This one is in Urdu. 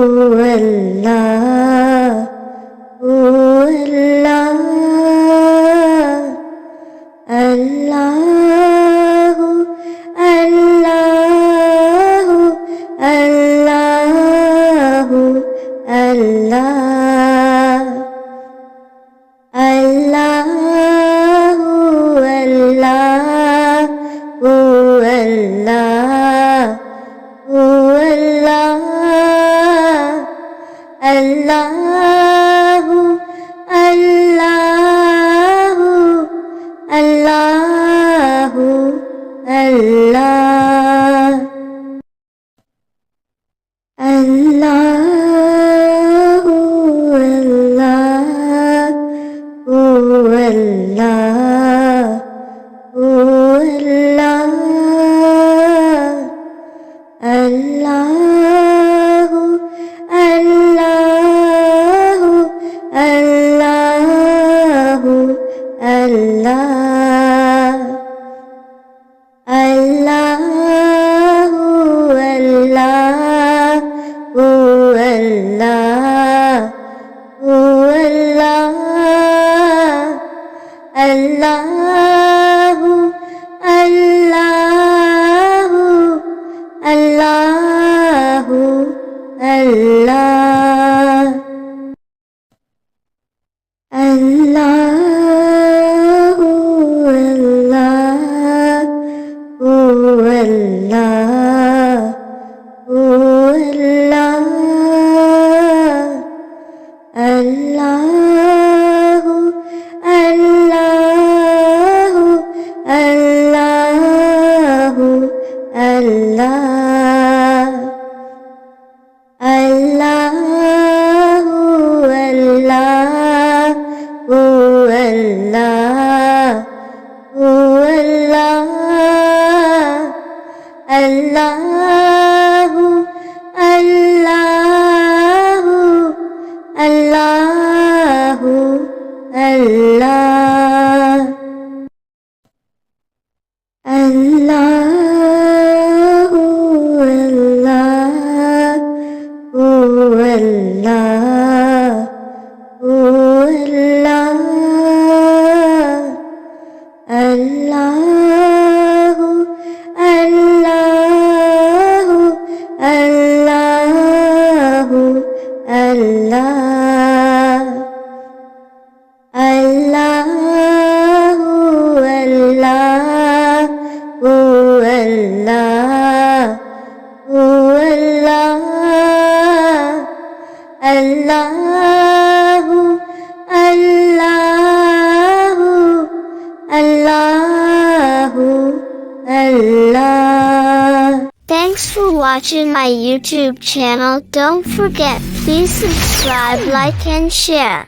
الله هو الله الله الله الله الله الله هو الله هو الله هو الله الله الله الله الله الله الله هو الله هو الله الله الله الله الله الله هو الله هو الله هو الله الله الله الله الله الله هو الله هو الله الله الله الله الله الله هو الله هو الله هو الله الله الله الله الله الله هو الله هو الله هو الله الله الله الله الله الله هو الله هو الله هو الله الله الله الله الله. Thanks for watching my YouTube channel. Don't forget, please subscribe, like and share.